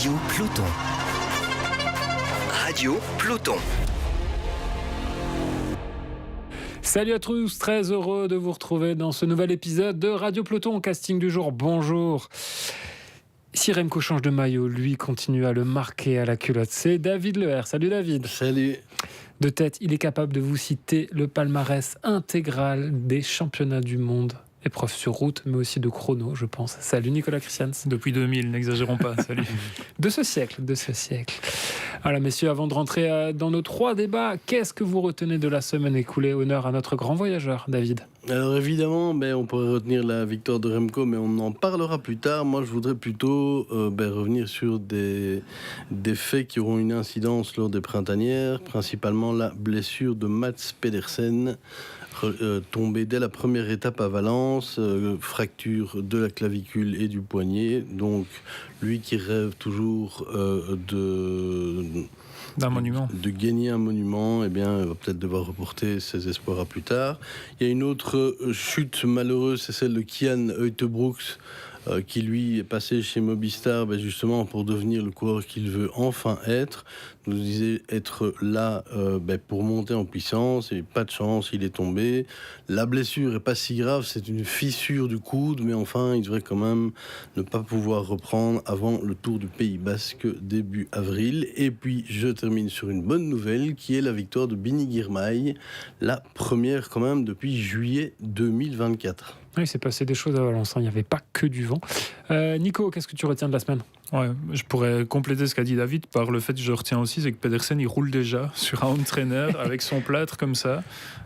Radio Peloton. Radio Peloton. Salut à tous, très heureux de vous retrouver dans ce nouvel épisode de Radio Peloton. Casting du jour, bonjour. Si Remco change de maillot, lui continue à le marquer à la culotte. C'est David Leher. Salut David. Salut. De tête, il est capable de vous citer le palmarès intégral des championnats du monde. Épreuve sur route, mais aussi de chrono, je pense. Salut Nicolas Christians. Depuis 2000, n'exagérons pas, salut. De ce siècle. Voilà, messieurs, avant de rentrer dans nos 3 débats, qu'est-ce que vous retenez de la semaine écoulée? Honneur à notre grand voyageur, David. Alors évidemment, on pourrait retenir la victoire de Remco, mais on en parlera plus tard. Moi, je voudrais plutôt revenir sur des faits qui auront une incidence lors des printanières, principalement la blessure de Mats Pedersen, tombé dès la première étape à Valence, fracture de la clavicule et du poignet. Donc, lui qui rêve toujours d'un monument. De gagner un monument, va peut-être devoir reporter ses espoirs à plus tard. Il y a une autre chute malheureuse, c'est celle de Kian Uijtdebroeks, qui lui est passé chez Mobistar justement pour devenir le coureur qu'il veut enfin être. Nous disait être là pour monter en puissance, et pas de chance, il est tombé. La blessure est pas si grave, c'est une fissure du coude, mais enfin il devrait quand même ne pas pouvoir reprendre avant le Tour du Pays Basque début avril. Et puis je termine sur une bonne nouvelle qui est la victoire de Bini Girmay, la première quand même depuis juillet 2024. Oui, il s'est passé des choses à Valence, il n'y avait pas que du vent. Nico, qu'est-ce que tu retiens de la semaine ? Ouais, je pourrais compléter ce qu'a dit David par le fait que je retiens aussi, c'est que Pedersen il roule déjà sur un home trainer avec son plâtre comme ça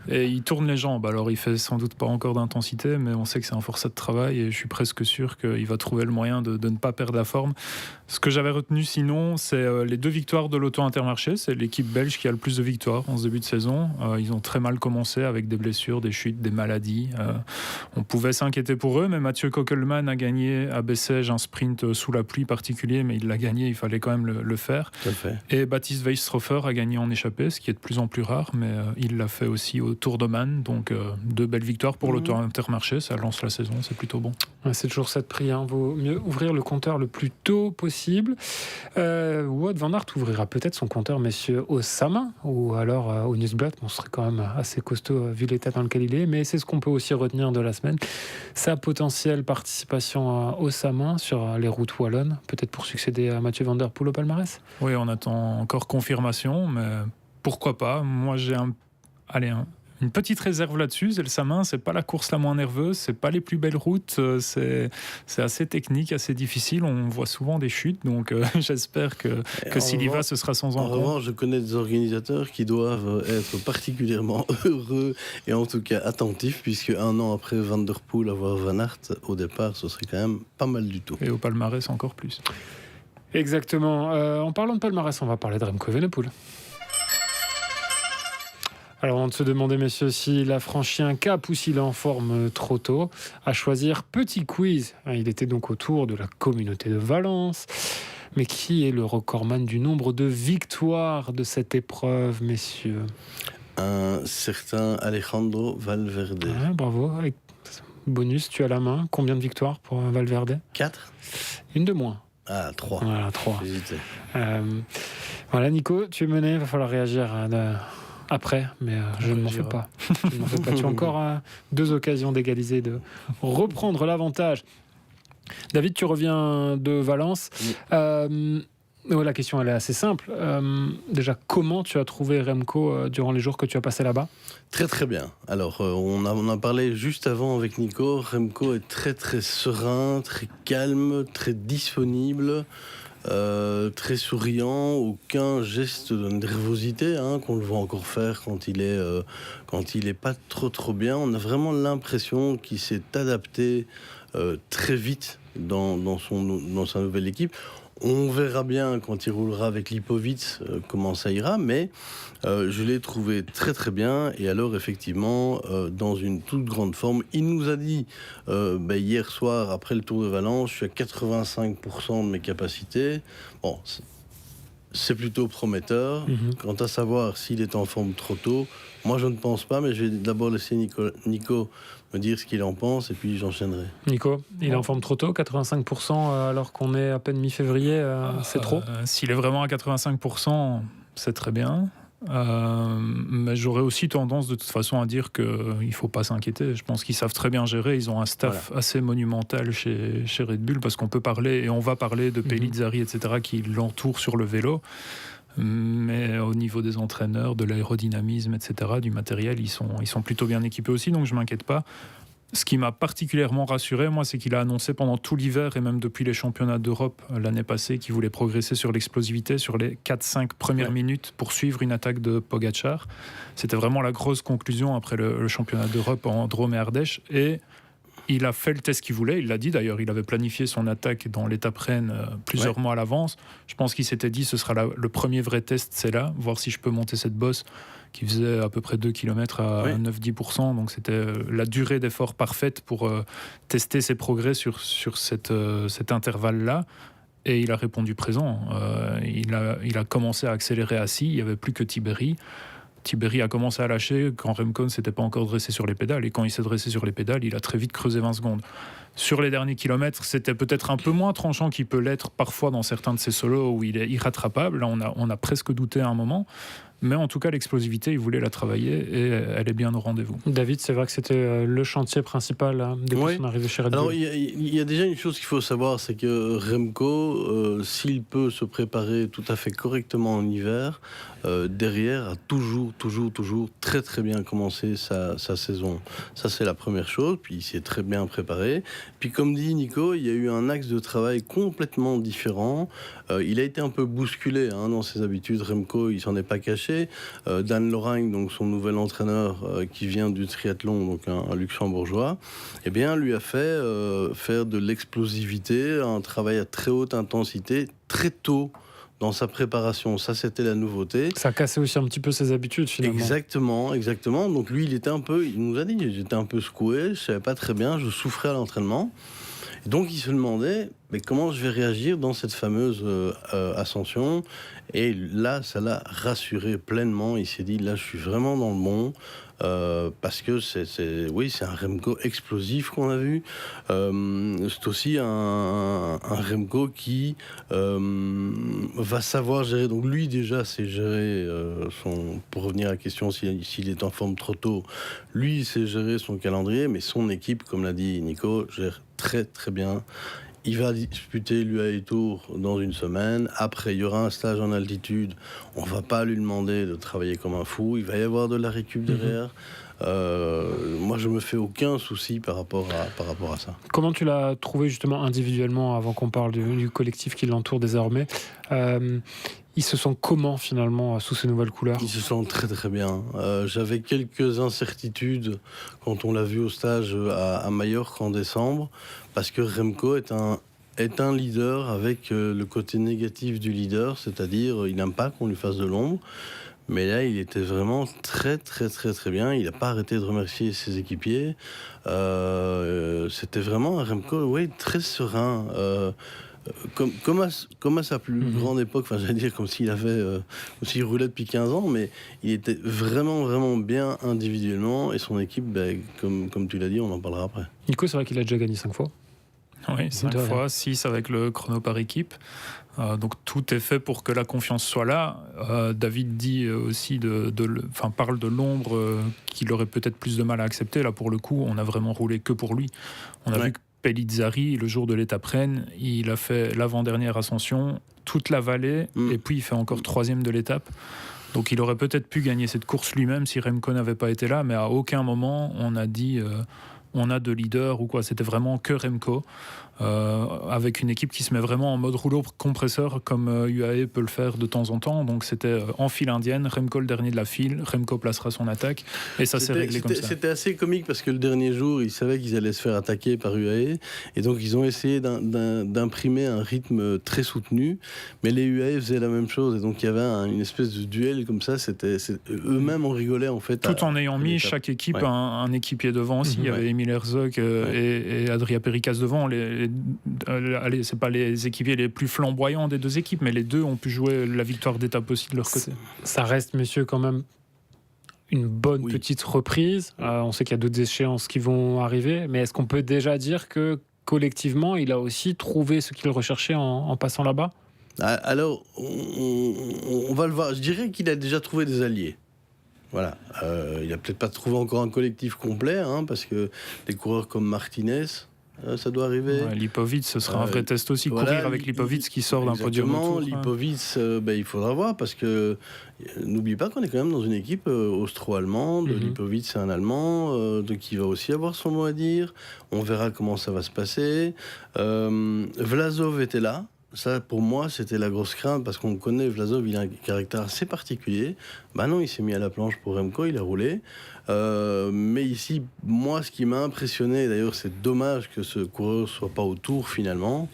et il tourne les jambes. Alors il fait sans doute pas encore d'intensité, mais on sait que c'est un forçat de travail et je suis presque sûr qu'il va trouver le moyen de ne pas perdre la forme. Ce que j'avais retenu sinon, c'est les 2 victoires de l'Auto Intermarché. C'est l'équipe belge qui a le plus de victoires en ce début de saison. Ils ont très mal commencé avec des blessures, des chutes, des maladies. On pouvait s'inquiéter pour eux, mais Mathieu Kokelman a gagné à Bessèges un sprint sous la pluie particulier, mais il l'a gagné, il fallait quand même le faire. Tout à fait. Et Baptiste Weistrofer a gagné en échappée, ce qui est de plus en plus rare, mais il l'a fait aussi au Tour d'Oman. Donc 2 belles victoires pour l'Auto Intermarché, ça lance la saison, c'est plutôt bon. Ouais, c'est toujours ça de prix, vaut mieux ouvrir le compteur le plus tôt possible. Wout van Aert ouvrira peut-être son compteur, messieurs, au Samin ou alors au Nieuwsblad. On serait quand même assez costaud vu l'état dans lequel il est, mais c'est ce qu'on peut aussi retenir de la semaine, sa potentielle participation au Samin sur les routes wallonnes, peut-être pour succéder à Mathieu Van Der Poel au palmarès. Oui, on attend encore confirmation, mais pourquoi pas. Moi, j'ai une petite réserve là-dessus. C'est le Samin, c'est pas la course la moins nerveuse, c'est pas les plus belles routes, c'est assez technique, assez difficile. On voit souvent des chutes, donc j'espère que s'il y va, ce sera sans encombre. En revanche, je connais des organisateurs qui doivent être particulièrement heureux et en tout cas attentifs, puisque 1 an après Van Der Poel avoir Van Aert, au départ, ce serait quand même pas mal du tout. Et au palmarès, encore plus. Exactement. En parlant de palmarès, on va parler de Remco Evenepoel. Alors, on va se demander, messieurs, s'il a franchi un cap ou s'il est en forme trop tôt. À choisir, petit quiz. Il était donc autour de la communauté de Valence. Mais qui est le recordman du nombre de victoires de cette épreuve, messieurs ? Un certain Alejandro Valverde. Ouais, bravo. Avec bonus, tu as la main. Combien de victoires pour Valverde ? 4 ? Une de moins. Ah, 3. Voilà, 3. J'hésitais. Voilà, Nico, tu es mené. Il va falloir réagir après, mais je ne m'en fais pas. Tu as encore 2 occasions d'égaliser, de reprendre l'avantage. David, tu reviens de Valence. Oui. La question elle est assez simple. Déjà, comment tu as trouvé Remco durant les jours que tu as passé là-bas ? Très très bien. Alors on a parlé juste avant avec Nico. Remco est très très serein, très calme, très disponible. Très souriant, aucun geste de nervosité qu'on le voit encore faire quand il est pas trop bien. On a vraiment l'impression qu'il s'est adapté très vite dans sa nouvelle équipe. On verra bien quand il roulera avec Lipovic comment ça ira, mais je l'ai trouvé très très bien. Et alors effectivement, dans une toute grande forme, il nous a dit hier soir après le Tour de Valence, je suis à 85% de mes capacités. Bon, c'est plutôt prometteur. Mhm. Quant à savoir s'il est en forme trop tôt, moi je ne pense pas, mais je vais d'abord laisser Nico me dire ce qu'il en pense et puis j'enchaînerai. Nico, il est en forme trop tôt, 85% alors qu'on est à peine mi-février, c'est trop. S'il est vraiment à 85%, c'est très bien. Mais j'aurais aussi tendance de toute façon à dire qu'il ne faut pas s'inquiéter. Je pense qu'ils savent très bien gérer. Ils ont un staff assez monumental chez Red Bull, parce qu'on peut parler, et on va parler de Pellizzari, etc., qui l'entourent sur le vélo. Mais au niveau des entraîneurs, de l'aérodynamisme, etc., du matériel, ils sont plutôt bien équipés aussi, donc je ne m'inquiète pas. Ce qui m'a particulièrement rassuré, moi, c'est qu'il a annoncé pendant tout l'hiver et même depuis les championnats d'Europe l'année passée qu'il voulait progresser sur l'explosivité sur les 4-5 premières minutes pour suivre une attaque de Pogačar. C'était vraiment la grosse conclusion après le championnat d'Europe en Drôme et Ardèche. Et il a fait le test qu'il voulait, il l'a dit d'ailleurs, il avait planifié son attaque dans l'étape Rennes plusieurs mois à l'avance. Je pense qu'il s'était dit ce sera le premier vrai test, c'est là, voir si je peux monter cette bosse qui faisait à peu près 2 km à 9-10%. Donc c'était la durée d'effort parfaite pour tester ses progrès sur cet intervalle-là. Et il a répondu présent. Il a commencé à accélérer assis, il n'y avait plus que Tiberi. Tiberi a commencé à lâcher quand Remco ne s'était pas encore dressé sur les pédales. Et quand il s'est dressé sur les pédales, il a très vite creusé 20 secondes. Sur les derniers kilomètres, c'était peut-être un peu moins tranchant qu'il peut l'être parfois dans certains de ses solos où il est irrattrapable. Là, on a presque douté à un moment. Mais en tout cas, l'explosivité, il voulait la travailler et elle est bien au rendez-vous. David, c'est vrai que c'était le chantier principal depuis son arrivée chez Red Bull. Alors, il y a déjà une chose qu'il faut savoir, c'est que Remco, s'il peut se préparer tout à fait correctement en hiver, derrière a toujours très très bien commencé sa saison. Ça, c'est la première chose. Puis il s'est très bien préparé. Puis comme dit Nico, il y a eu un axe de travail complètement différent. Il a été un peu bousculé dans ses habitudes. Remco, il s'en est pas caché. Dan Lorraine, donc son nouvel entraîneur qui vient du triathlon, donc un luxembourgeois, eh bien, lui a fait faire de l'explosivité, un travail à très haute intensité, très tôt dans sa préparation. Ça, c'était la nouveauté. Ça cassait aussi un petit peu ses habitudes, finalement. Exactement. Donc lui, il nous a dit, j'étais un peu secoué, je savais pas très bien, je souffrais à l'entraînement. Et donc il se demandait, mais comment je vais réagir dans cette fameuse ascension? Et là, ça l'a rassuré pleinement. Il s'est dit, là, je suis vraiment dans le bon. Parce que c'est un Remco explosif qu'on a vu. C'est aussi un Remco qui va savoir gérer. Donc lui déjà sait gérer pour revenir à la question s'il est en forme trop tôt, lui il sait gérer son calendrier, mais son équipe, comme l'a dit Nico, gère très très bien. Il va disputer l'UAE Tour dans une semaine. Après, il y aura un stage en altitude. On ne va pas lui demander de travailler comme un fou. Il va y avoir de la récup derrière. Moi, je me fais aucun souci par rapport à ça. Comment tu l'as trouvé justement individuellement, avant qu'on parle du collectif qui l'entoure désormais? Ils se sentent comment finalement sous ces nouvelles couleurs? Ils se sentent très très bien. J'avais quelques incertitudes quand on l'a vu au stage à Majorque en décembre, parce que Remco est un leader avec le côté négatif du leader, c'est-à-dire il n'aime pas qu'on lui fasse de l'ombre. Mais là, il était vraiment très très très très bien. Il n'a pas arrêté de remercier ses équipiers. C'était vraiment un Remco, très serein. Comme à sa plus grande époque, j'allais dire comme s'il roulait depuis 15 ans, mais il était vraiment, vraiment bien individuellement, et son équipe, comme tu l'as dit, on en parlera après. Nico, c'est vrai qu'il a déjà gagné 5 fois. Oui, 5 fois, 6 avec le chrono par équipe. Donc tout est fait pour que la confiance soit là. David dit aussi parle de l'ombre qu'il aurait peut-être plus de mal à accepter. Là, pour le coup, on a vraiment roulé que pour lui. On a vu que Pellizzari, le jour de l'étape Rennes, il a fait l'avant-dernière ascension, toute la vallée, et puis il fait encore 3e de l'étape. Donc il aurait peut-être pu gagner cette course lui-même si Remco n'avait pas été là, mais à aucun moment on a dit on a de leader ou quoi. C'était vraiment que Remco, avec une équipe qui se met vraiment en mode rouleau compresseur comme UAE peut le faire de temps en temps. Donc c'était en file indienne, Remco le dernier de la file, Remco placera son attaque et ça s'est réglé comme ça. C'était assez comique parce que le dernier jour, ils savaient qu'ils allaient se faire attaquer par UAE et donc ils ont essayé d'imprimer un rythme très soutenu, mais les UAE faisaient la même chose et donc il y avait une espèce de duel comme ça. Eux-mêmes on rigolait en fait. Tout en ayant mis chaque équipe un équipier devant aussi. Il y avait Emile Herzog et Adria Pericas devant. Les allez, c'est pas les équipiers les plus flamboyants des deux équipes, mais les deux ont pu jouer la victoire d'étape aussi de leur côté. Ça reste, messieurs, quand même une bonne petite reprise. On sait qu'il y a d'autres échéances qui vont arriver, mais est-ce qu'on peut déjà dire que collectivement, il a aussi trouvé ce qu'il recherchait en passant là-bas ? Alors, on va le voir. Je dirais qu'il a déjà trouvé des alliés. Voilà. Il n'a peut-être pas trouvé encore un collectif complet, parce que des coureurs comme Martinez, ça doit arriver. Lipovic, ce sera un vrai test aussi. Voilà, courir avec Lipovic qui sort d'un podium autour. Lipovic, il faudra voir, parce que n'oublie pas qu'on est quand même dans une équipe austro-allemande. Lipovic, c'est un Allemand, donc il va aussi avoir son mot à dire. On verra comment ça va se passer. Vlasov était là. Ça, pour moi, c'était la grosse crainte, parce qu'on connaît Vlasov, il a un caractère assez particulier. Non, il s'est mis à la planche pour Remco, il a roulé. Mais ici, moi, ce qui m'a impressionné, d'ailleurs, c'est dommage que ce coureur ne soit pas au tour, finalement,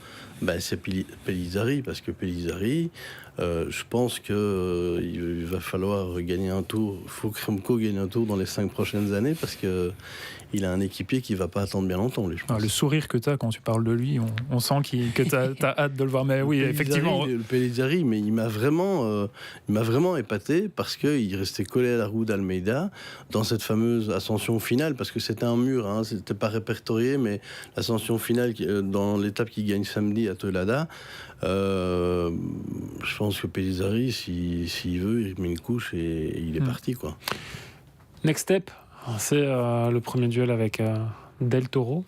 c'est Pellizzari, parce que Pellizzari, je pense qu'il va falloir gagner un tour. Il faut que Remco gagne un tour dans les 5 prochaines années, parce que il a un équipier qui ne va pas attendre bien longtemps, lui, je pense. Le sourire que tu as quand tu parles de lui, on sent que tu as hâte de le voir. Mais oui, effectivement. Le Pellizzari, mais il m'a vraiment épaté, parce qu'il restait collé à la roue d'Almeida dans cette fameuse ascension finale, parce que c'était un mur, c'était pas répertorié, mais l'ascension finale dans l'étape qui gagne samedi à Tolada. Je pense que Pellizzari, s'il veut, il met une couche et il est parti, quoi. Next step, c'est le premier duel avec Del Toro.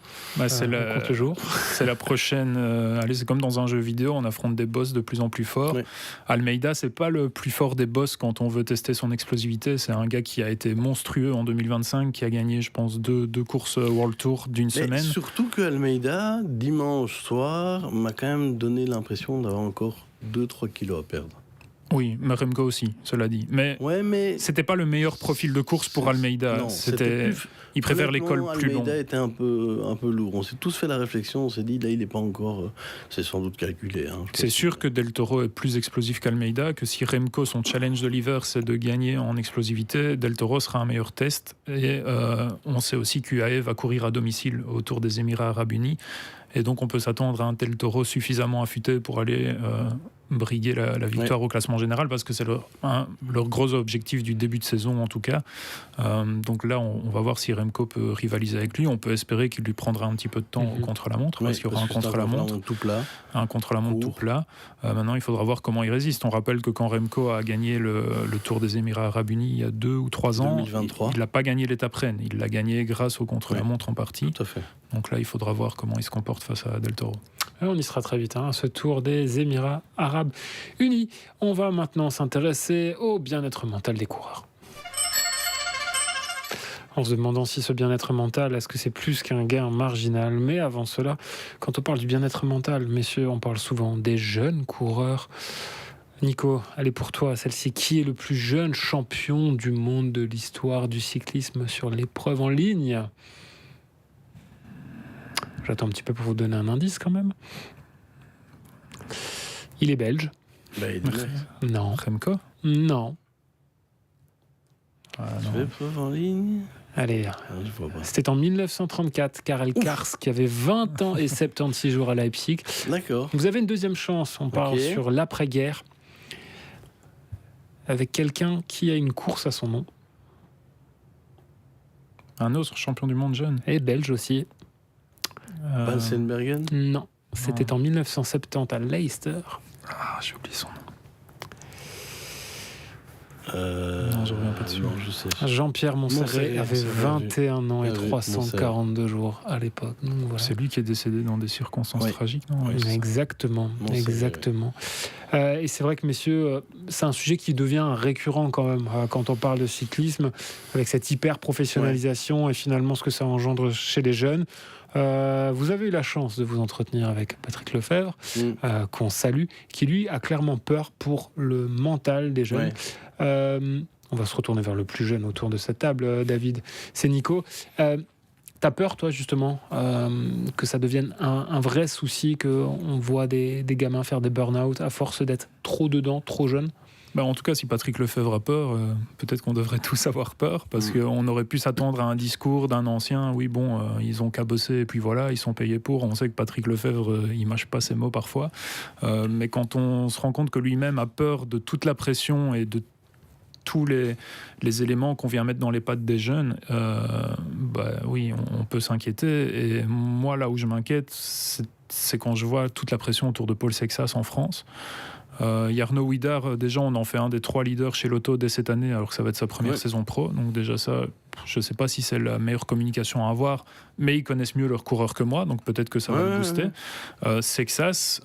C'est la prochaine. C'est comme dans un jeu vidéo, on affronte des boss de plus en plus forts. Oui. Almeida, c'est pas le plus fort des boss quand on veut tester son explosivité. C'est un gars qui a été monstrueux en 2025, qui a gagné, je pense, deux courses World Tour d'une semaine. Surtout que Almeida, dimanche soir, m'a quand même donné l'impression d'avoir encore 2-3 kilos à perdre. Oui, mais Remco aussi, cela dit. Mais c'était pas le meilleur profil de course pour Almeida. Non, il préfère l'école plus longue. Almeida était un peu lourd. On s'est tous fait la réflexion, on s'est dit, là, il n'est pas encore... c'est sans doute calculé. C'est sûr que Del Toro est plus explosif qu'Almeida, que si Remco, son challenge de l'hiver, c'est de gagner en explosivité, Del Toro sera un meilleur test. Et on sait aussi qu'UAE va courir à domicile autour des Émirats Arabes Unis. Et donc, on peut s'attendre à un Del Toro suffisamment affûté pour aller briguer la victoire au classement général, parce que c'est leur gros objectif du début de saison, en tout cas. Donc là, on va voir si Remco peut rivaliser avec lui. On peut espérer qu'il lui prendra un petit peu de temps au contre-la-montre, parce qu'il y aura un contre-la-montre tout plat. Un contre-la-montre tout plat. Maintenant, il faudra voir comment il résiste. On rappelle que quand Remco a gagné le Tour des Émirats Arabes Unis il y a 2 ou 3 ans, 2023. il n'a pas gagné l'étape Rennes. Il l'a gagné grâce au contre-la-montre en partie. Tout à fait. Donc là, il faudra voir comment il se comporte face à Del Toro. On y sera très vite, ce Tour des Émirats Arabes Unis. On va maintenant s'intéresser au bien-être mental des coureurs. En se demandant si ce bien-être mental, est-ce que c'est plus qu'un gain marginal ? Mais avant cela, quand on parle du bien-être mental, messieurs, on parle souvent des jeunes coureurs. Nico, allez pour toi, celle-ci, qui est le plus jeune champion du monde de l'histoire du cyclisme sur l'épreuve en ligne ? J'attends un petit peu pour vous donner un indice quand même. Il est belge. Non. Remco ? Non. L'épreuve en ligne. Allez, c'était en 1934, Karel Kars, qui avait 20 ans et 76 jours à Leipzig. D'accord. Vous avez une deuxième chance, on parle sur l'après-guerre, avec quelqu'un qui a une course à son nom. Un autre champion du monde jeune. Et belge aussi. Bansenbergen ? Non, c'était en 1970 à Leicester. J'ai oublié son nom. Non, je reviens pas dessus. Non, je sais. Jean-Pierre Montserrat avait 21 ans et 342 jours à l'époque. Voilà. C'est lui qui est décédé dans des circonstances tragiques, non ? Exactement. Et c'est vrai que, messieurs, c'est un sujet qui devient récurrent quand même quand on parle de cyclisme, avec cette hyper-professionnalisation et finalement ce que ça engendre chez les jeunes. Vous avez eu la chance de vous entretenir avec Patrick Lefebvre, qu'on salue, qui lui a clairement peur pour le mental des jeunes. On va se retourner vers le plus jeune autour de cette table, David. C'est Nico. T'as peur, toi, justement, que ça devienne un vrai souci, qu'on voit des gamins faire des burn-out à force d'être trop dedans, trop jeunes ? En tout cas, si Patrick Lefebvre a peur, peut-être qu'on devrait tous avoir peur, parce qu'on aurait pu s'attendre à un discours d'un ancien, oui bon, ils ont qu'à bosser et puis voilà, ils sont payés pour. On sait que Patrick Lefebvre, il mâche pas ses mots parfois, mais quand on se rend compte que lui-même a peur de toute la pression et de tous les éléments qu'on vient mettre dans les pattes des jeunes, oui, on peut s'inquiéter. Et moi, là où je m'inquiète, c'est quand je vois toute la pression autour de Paul Sexas en France. Jarno Widar, déjà on en fait un des 3 leaders chez Lotto dès cette année, alors que ça va être sa première saison pro, donc déjà ça, je ne sais pas si c'est la meilleure communication à avoir, mais ils connaissent mieux leurs coureurs que moi, donc peut-être que ça va le booster. Sexas,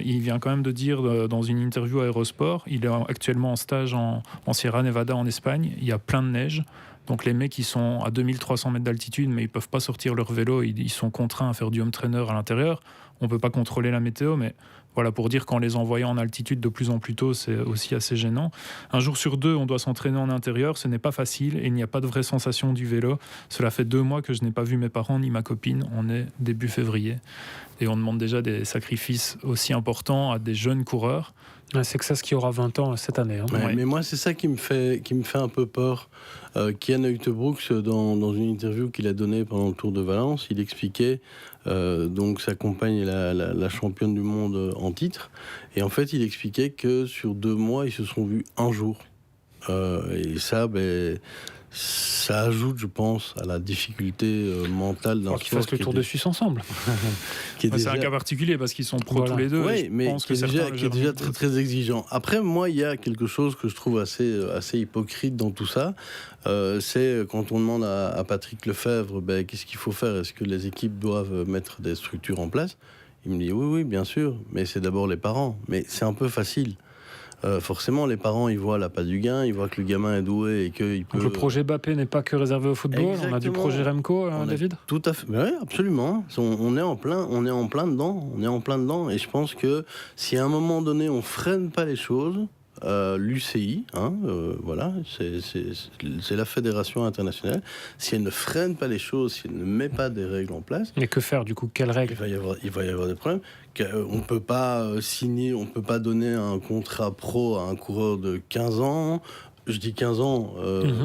il vient quand même de dire dans une interview à Aerosport, il est actuellement en stage en Sierra Nevada en Espagne, il y a plein de neige. Donc les mecs, ils sont à 2300 mètres d'altitude, mais ils ne peuvent pas sortir leur vélo, ils sont contraints à faire du home trainer à l'intérieur. On ne peut pas contrôler la météo, mais voilà, pour dire qu'en les envoyant en altitude de plus en plus tôt, c'est aussi assez gênant. Un jour sur 2, on doit s'entraîner en intérieur, ce n'est pas facile et il n'y a pas de vraie sensation du vélo. Cela fait 2 mois que je n'ai pas vu mes parents ni ma copine, on est début février. Et on demande déjà des sacrifices aussi importants à des jeunes coureurs. C'est que ça, ce qui aura 20 ans cette année. Mais moi, c'est ça qui me fait un peu peur. Kian Uijtebroeks, dans une interview qu'il a donnée pendant le Tour de Valence, il expliquait donc sa compagne est la championne du monde en titre. Et en fait, il expliquait que sur 2 mois, ils se sont vus un jour. Et ça, ça ajoute, je pense, à la difficulté mentale d'un sport. Qu'ils fassent le Tour de Suisse ensemble. C'est un cas particulier parce qu'ils sont pros tous les deux. Oui, mais qui est déjà très, très exigeant. Après, moi, il y a quelque chose que je trouve assez hypocrite dans tout ça. C'est quand on demande à Patrick Lefebvre qu'est-ce qu'il faut faire. Est-ce que les équipes doivent mettre des structures en place? Il me dit oui, bien sûr, mais c'est d'abord les parents. Mais c'est un peu facile. Forcément, les parents, ils voient l'appât du gain, ils voient que le gamin est doué et qu'il peut... Donc le projet Mbappé n'est pas que réservé au football. Exactement. On a du projet Remco, David. Tout à fait. Oui, absolument. On est en plein dedans. Et je pense que si à un moment donné, on freine pas les choses, l'UCI, voilà, c'est la fédération internationale. Si elle ne freine pas les choses, si elle ne met pas des règles en place... Mais que faire, du coup? Quelles règles? Il va y avoir des problèmes. On ne peut pas signer, on ne peut pas donner un contrat pro à un coureur de 15 ans. Je dis 15 ans,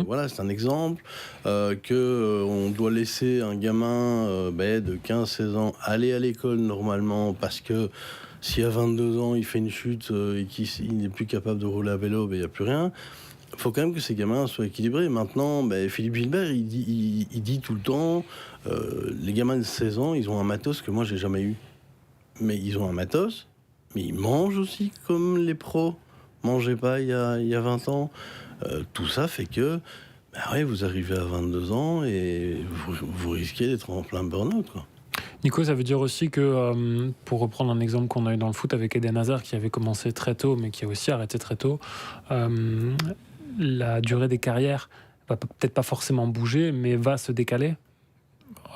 voilà, c'est un exemple. On doit laisser un gamin de 15-16 ans aller à l'école normalement parce que si à 22 ans il fait une chute et qu'il n'est plus capable de rouler à vélo, il n'y a plus rien. Il faut quand même que ces gamins soient équilibrés. Maintenant, Philippe Gilbert, il dit tout le temps, les gamins de 16 ans, ils ont un matos que moi, j'ai jamais eu. Mais ils ont un matos, mais ils mangent aussi comme les pros mangeaient pas il y a 20 ans. Tout ça fait que vous arrivez à 22 ans et vous risquez d'être en plein burn-out, quoi. Nico, ça veut dire aussi que, pour reprendre un exemple qu'on a eu dans le foot avec Eden Hazard, qui avait commencé très tôt, mais qui a aussi arrêté très tôt, la durée des carrières va peut-être pas forcément bouger, mais va se décaler.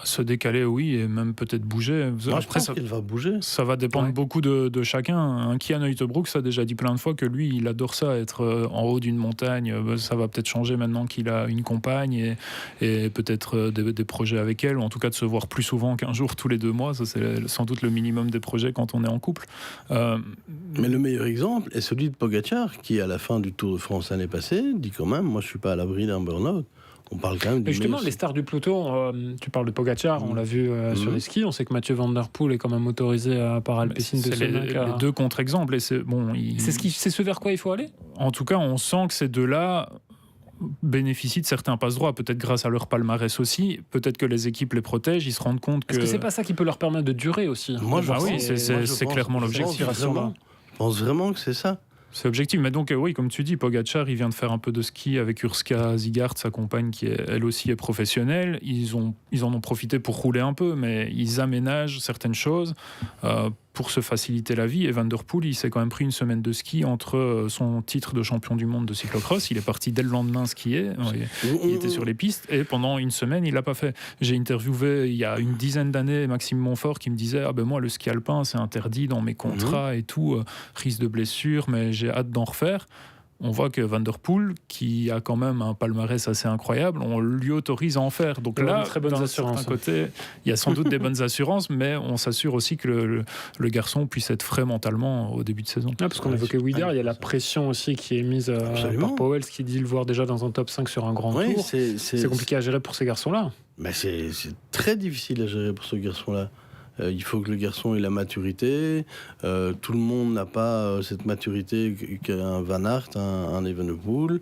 Se décaler, oui, et même peut-être bouger. Moi, je pense qu'il va bouger. Ça va dépendre beaucoup de chacun. Un Kian Uijtebroeks a déjà dit plein de fois que lui, il adore ça, être en haut d'une montagne. Ça va peut-être changer maintenant qu'il a une compagne et peut-être des projets avec elle, ou en tout cas de se voir plus souvent qu'un jour tous les 2 mois. Ça, c'est sans doute le minimum des projets quand on est en couple. Mais le meilleur exemple est celui de Pogacar, qui, à la fin du Tour de France l'année passée, dit quand même, moi, je suis pas à l'abri d'un burn-out. On parle quand même du justement, les stars du peloton, tu parles de Pogacar, on l'a vu sur les skis, on sait que Mathieu Van Der Poel est quand même autorisé par Alpecin de les 2 contre-exemples. Et c'est ce vers quoi il faut aller? En tout cas, on sent que ces deux-là bénéficient de certains passe-droits, peut-être grâce à leur palmarès aussi, peut-être que les équipes les protègent, ils se rendent compte que... Est-ce que c'est pas ça qui peut leur permettre de durer aussi? C'est clairement l'objectif. Je pense vraiment que c'est ça. C'est objectif. Mais donc, oui, comme tu dis, Pogacar, il vient de faire un peu de ski avec Urska Sigart, sa compagne, qui elle aussi est professionnelle. Ils en ont profité pour rouler un peu, mais ils aménagent certaines choses pour se faciliter la vie. Et Van Der Poel, il s'est quand même pris une semaine de ski entre son titre de champion du monde de cyclocross. Il est parti dès le lendemain skier. Il était sur les pistes et pendant une semaine, il l'a pas fait. J'ai interviewé il y a une dizaine d'années Maxime Montfort qui me disait moi, le ski alpin, c'est interdit dans mes contrats et tout, risque de blessure, mais j'ai hâte d'en refaire. on voit que Van Der Poel, qui a quand même un palmarès assez incroyable, on lui autorise à en faire. Donc là, très bonnes assurances. D'un côté, il y a sans doute des bonnes assurances, mais on s'assure aussi que le garçon puisse être frais mentalement au début de saison. Parce qu'on évoquait Ouider, il y a la pression aussi qui est mise par Powell, qui dit le voir déjà dans un top 5 sur un grand tour. C'est compliqué à gérer pour ces garçons-là. Mais c'est très difficile à gérer pour ce garçon-là. Il faut que le garçon ait la maturité. Tout le monde n'a pas cette maturité qu'un Van Aert, un Evenepoel.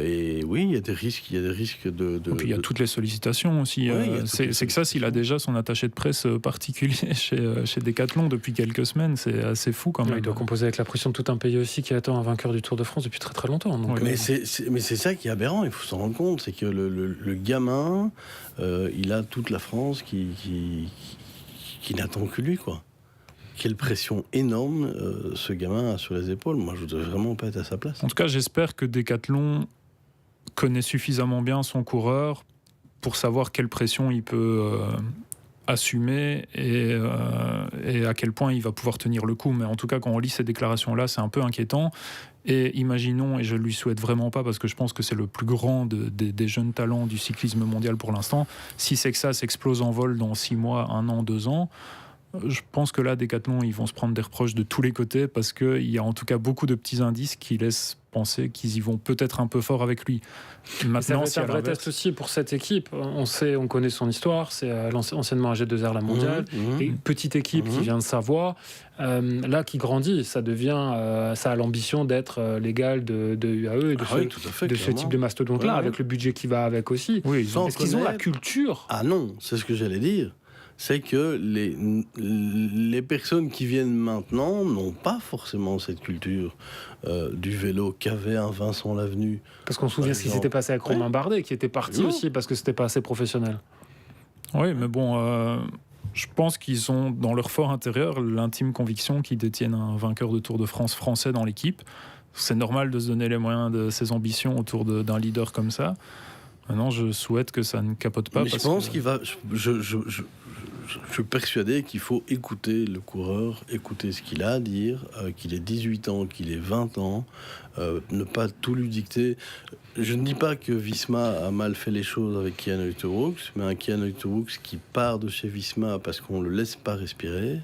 Et oui, il y a des risques. de. Et puis il y a toutes les sollicitations aussi. C'est que ça, s'il a déjà son attaché de presse particulier chez Decathlon depuis quelques semaines, c'est assez fou quand même. Il doit composer avec la pression de tout un pays aussi qui attend un vainqueur du Tour de France depuis très très longtemps. Donc, mais c'est ça qui est aberrant. Il faut s'en rendre compte, c'est que le gamin, il a toute la France qui n'attend que lui, quoi. Quelle pression énorme ce gamin a sur les épaules. Moi, je ne voudrais vraiment pas être à sa place. En tout cas, j'espère que Decathlon connaît suffisamment bien son coureur pour savoir quelle pression il peut assumer et à quel point il va pouvoir tenir le coup. Mais en tout cas, quand on lit ces déclarations-là, c'est un peu inquiétant. Et imaginons, et je ne lui souhaite vraiment pas parce que je pense que c'est le plus grand des jeunes talents du cyclisme mondial pour l'instant, si c'est que ça s'explose en vol dans 6 mois, 1 an, 2 ans, je pense que là, Decathlon, ils vont se prendre des reproches de tous les côtés parce qu'il y a en tout cas beaucoup de petits indices qui laissent penser qu'ils y vont peut-être un peu fort avec lui. Maintenant, c'est un vrai test aussi pour cette équipe. On connaît son histoire, c'est anciennement AG2R la mondiale, et une petite équipe qui vient de Savoie, là qui grandit, ça a l'ambition d'être l'égal de UAE et de ce type de mastodonte-là, avec le budget qui va avec aussi. Est-ce qu'ils ont la culture ? Ah non, c'est ce que j'allais dire. C'est que les personnes qui viennent maintenant n'ont pas forcément cette culture du vélo qu'avait un Vincent Lavenu. Parce qu'on se souvient ce qui s'était passé avec Romain Bardet, qui était parti aussi parce que c'était pas assez professionnel. Oui, mais bon, je pense qu'ils ont dans leur fort intérieur l'intime conviction qu'ils détiennent un vainqueur de Tour de France français dans l'équipe. C'est normal de se donner les moyens de ses ambitions autour d'un leader comme ça. Maintenant, je souhaite que ça ne capote pas. Mais je pense qu'il va... Je suis persuadé qu'il faut écouter le coureur, écouter ce qu'il a à dire, qu'il ait 18 ans, qu'il ait 20 ans, ne pas tout lui dicter. Je ne dis pas que Visma a mal fait les choses avec Kian Uijtdebroeks, mais un Kian Uijtdebroeks qui part de chez Visma parce qu'on ne le laisse pas respirer,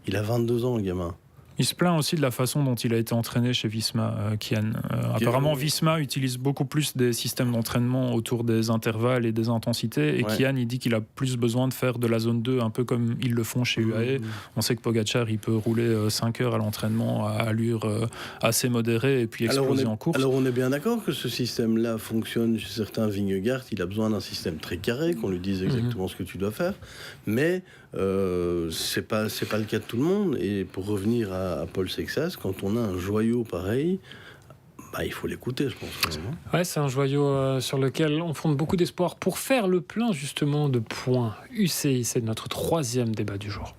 il a 22 ans, le gamin. Il se plaint aussi de la façon dont il a été entraîné chez Visma, Kian. Apparemment, Visma utilise beaucoup plus des systèmes d'entraînement autour des intervalles et des intensités. Et Kian, il dit qu'il a plus besoin de faire de la zone 2, un peu comme ils le font chez UAE. On sait que Pogacar, il peut rouler 5 heures à l'entraînement à allure assez modérée et puis exploser en course. Alors, on est bien d'accord que ce système-là fonctionne chez certains Vingegaard. Il a besoin d'un système très carré, qu'on lui dise exactement ce que tu dois faire. Mais c'est pas le cas de tout le monde. Et pour revenir à Paul Sexas, quand on a un joyau pareil, il faut l'écouter, je pense. Ouais, c'est un joyau sur lequel on fonde beaucoup d'espoir pour faire le plein justement de points UCI. C'est notre 3e débat du jour.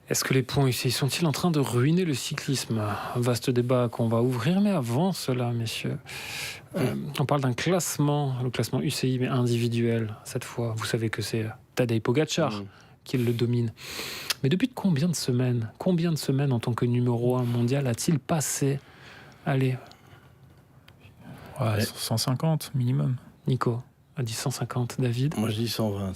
Est-ce que les points UCI sont-ils en train de ruiner le cyclisme ? Un vaste débat qu'on va ouvrir, mais avant cela, messieurs, on parle d'un classement, le classement UCI, mais individuel, cette fois. Vous savez que c'est Tadej Pogacar qui le domine. Mais depuis combien de semaines en tant que numéro 1 mondial a-t-il passé ? Allez. 150 minimum. Nico a dit 150, David ? Moi je dis 120.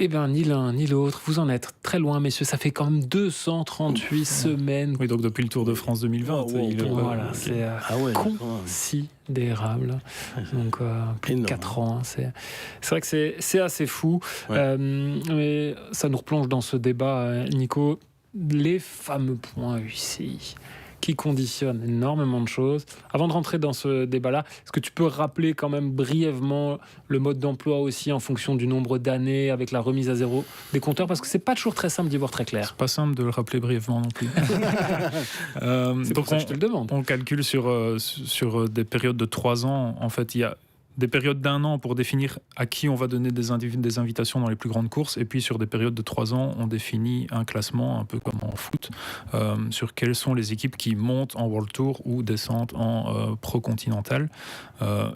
Eh bien, ni l'un ni l'autre. Vous en êtes très loin, messieurs. Ça fait quand même 238 semaines. Oui, donc depuis le Tour de France 2020. Voilà, c'est considérable. Donc, plus de 4 ans. C'est vrai que c'est assez fou. Mais ça nous replonge dans ce débat, Nico. Les fameux points UCI qui conditionnent énormément de choses. Avant de rentrer dans ce débat-là, est-ce que tu peux rappeler quand même brièvement le mode d'emploi aussi en fonction du nombre d'années avec la remise à zéro des compteurs ? Parce que c'est pas toujours très simple d'y voir très clair. C'est pas simple de le rappeler brièvement non plus. C'est pour ça que je te le demande. On calcule sur des périodes de 3 ans. En fait, il y a des périodes d'1 an pour définir à qui on va donner des invitations dans les plus grandes courses, et puis sur des périodes de 3 ans, on définit un classement, un peu comme en foot, sur quelles sont les équipes qui montent en World Tour ou descendent en Pro Continental.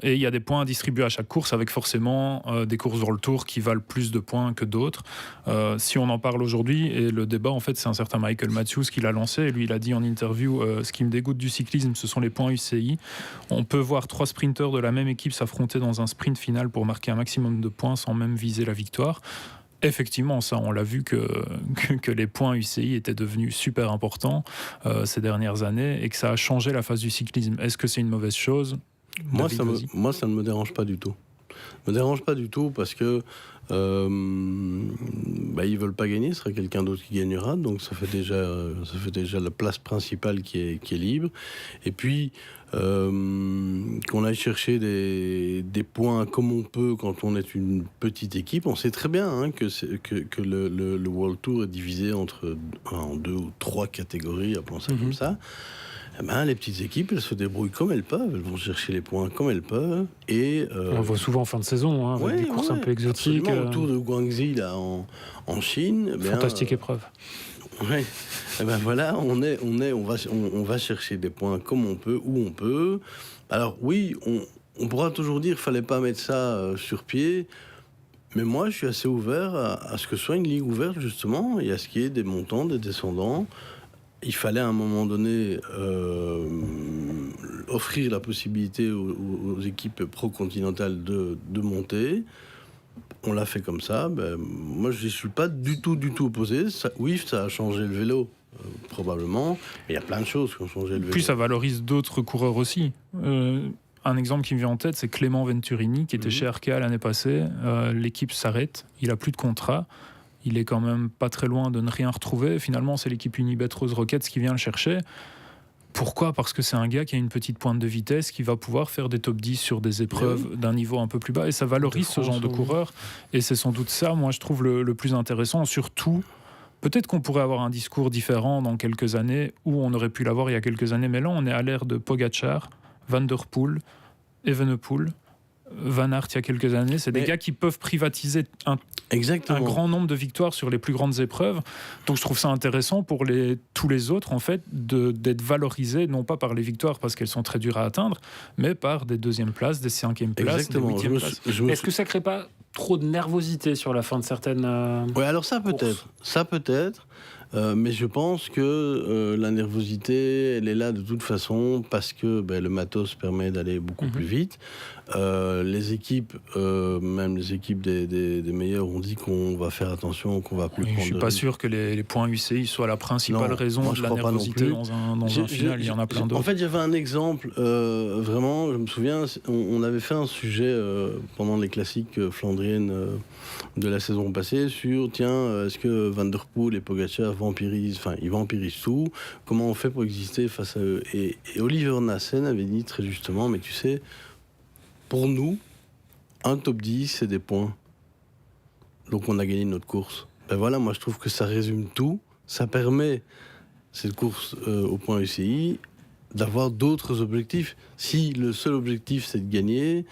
Et il y a des points à distribuer à chaque course, avec forcément des courses World Tour qui valent plus de points que d'autres. Si on en parle aujourd'hui, et le débat, en fait, c'est un certain Michael Matthews qui l'a lancé, et lui, il a dit en interview, ce qui me dégoûte du cyclisme, ce sont les points UCI. On peut voir 3 sprinteurs de la même équipe s'affronter dans un sprint final pour marquer un maximum de points sans même viser la victoire. Effectivement, ça, on l'a vu que les points UCI étaient devenus super importants ces dernières années et que ça a changé la face du cyclisme. Est-ce que c'est une mauvaise chose ? Moi, ça ne me dérange pas du tout. Ça me dérange pas du tout parce que ils veulent pas gagner, ce sera quelqu'un d'autre qui gagnera, donc ça fait déjà la place principale qui est libre. Et puis qu'on aille chercher des points comme on peut quand on est une petite équipe. On sait très bien que le World Tour est divisé en 2 ou 3 catégories, appelons ça comme ça. Les petites équipes, elles se débrouillent comme elles peuvent, elles vont chercher les points comme elles peuvent. Et, on le voit souvent en fin de saison, avec des courses un peu exotiques. Autour de Guangxi, là, en Chine. Fantastique épreuve. Oui, voilà, on va chercher des points comme on peut, où on peut. Alors oui, on pourra toujours dire qu'il ne fallait pas mettre ça sur pied. Mais moi, je suis assez ouvert à ce que ce soit une ligue ouverte, justement, et à ce qu'il y ait des montants, des descendants. Il fallait à un moment donné offrir la possibilité aux équipes pro-continentales de monter. On l'a fait comme ça. Moi, je n'y suis pas du tout opposé. Ça a changé le vélo, probablement. Mais il y a plein de choses qui ont changé le vélo. Puis ça valorise d'autres coureurs aussi. Un exemple qui me vient en tête, c'est Clément Venturini, qui était chez Arkea l'année passée. L'équipe s'arrête, il n'a plus de contrat. Il est quand même pas très loin de ne rien retrouver. Finalement, c'est l'équipe Unibet Rose Rockets qui vient le chercher. Pourquoi ? Parce que c'est un gars qui a une petite pointe de vitesse, qui va pouvoir faire des top 10 sur des épreuves d'un niveau un peu plus bas. Et ça valorise ce genre de coureur. Et c'est sans doute ça, moi, je trouve le plus intéressant. Surtout, peut-être qu'on pourrait avoir un discours différent dans quelques années, où on aurait pu l'avoir il y a quelques années. Mais là, on est à l'ère de Pogačar, Van der Poel, Evenepoel, Van Aert il y a quelques années. C'est des gars qui peuvent privatiser un grand nombre de victoires sur les plus grandes épreuves. Donc je trouve ça intéressant pour tous les autres, en fait, d'être valorisés, non pas par les victoires parce qu'elles sont très dures à atteindre, mais par des 2e places, des 5e places, des 8e places. Est-ce que ça ne crée pas trop de nervosité sur la fin de certaines Oui, alors ça peut-être. Ça peut-être. Mais je pense que la nervosité, elle est là de toute façon parce que le matos permet d'aller beaucoup plus vite. Les équipes, même les équipes des meilleurs, ont dit qu'on va faire attention, qu'on va plus prendre. Je suis pas sûr que les points UCI soient la principale raison de la nervosité dans un final. Il y en a plein d'autres. En fait, j'avais un exemple, vraiment, je me souviens, on avait fait un sujet pendant les classiques flandriennes de la saison passée sur, est-ce que Van der Poel et Pogačar vampirisent tout, comment on fait pour exister face à eux. Et Oliver Nassen avait dit très justement, mais tu sais, pour nous, un top 10, c'est des points. Donc on a gagné notre course. Voilà, moi je trouve que ça résume tout. Ça permet, cette course au point UCI, d'avoir d'autres objectifs. Si le seul objectif c'est de gagner,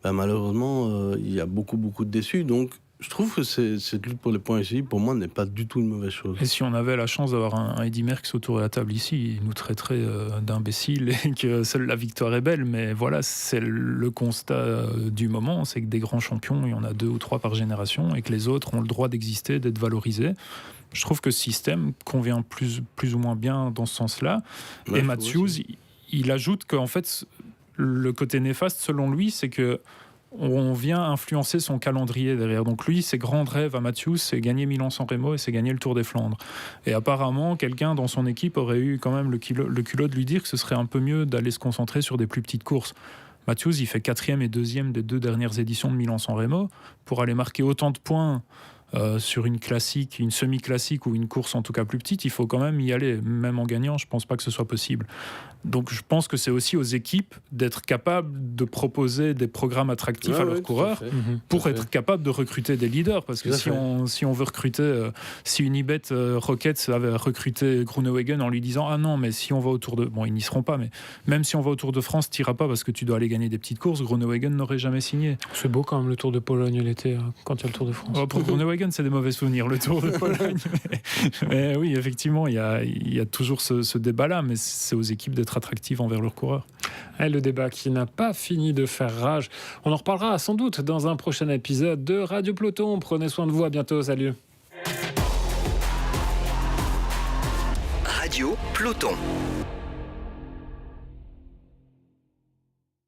malheureusement, il y a beaucoup de déçus. Donc je trouve que cette lutte pour les points UCI, pour moi, n'est pas du tout une mauvaise chose. Et si on avait la chance d'avoir un Eddy Merckx autour de la table ici, il nous traiterait d'imbéciles et que seule la victoire est belle. Mais voilà, c'est le constat du moment, c'est que des grands champions, il y en a 2 ou 3 par génération et que les autres ont le droit d'exister, d'être valorisés. Je trouve que ce système convient plus ou moins bien dans ce sens-là. Et Matthews, il ajoute qu'en fait, le côté néfaste, selon lui, c'est que on vient influencer son calendrier derrière. Donc lui, ses grands rêves à Matthews, c'est gagner Milan-San Remo et c'est gagner le Tour des Flandres. Et apparemment, quelqu'un dans son équipe aurait eu quand même le culot de lui dire que ce serait un peu mieux d'aller se concentrer sur des plus petites courses. Matthews, il fait 4e et 2e des 2 dernières éditions de Milan-San Remo. Pour aller marquer autant de points sur une classique, une semi-classique ou une course en tout cas plus petite, il faut quand même y aller. Même en gagnant, je ne pense pas que ce soit possible. Donc je pense que c'est aussi aux équipes d'être capables de proposer des programmes attractifs à leurs coureurs pour être capables de recruter des leaders. Parce que si on veut recruter, si Unibet Rockets avait recruté Groenewegen en lui disant « Ah non, mais si on va au Tour de... » Bon, ils n'y seront pas, mais même si on va au Tour de France, tu n'iras pas parce que tu dois aller gagner des petites courses, Groenewegen n'aurait jamais signé. C'est beau quand même le Tour de Pologne l'été, quand il y a le Tour de France. Pour Groenewegen, c'est des mauvais souvenirs, le Tour de Pologne. mais oui, effectivement, il y a toujours ce débat-là, mais c'est aux équipes d'être attractives envers leurs coureurs. Et le débat qui n'a pas fini de faire rage. On en reparlera sans doute dans un prochain épisode de Radio Peloton. Prenez soin de vous, à bientôt, salut. Radio Peloton.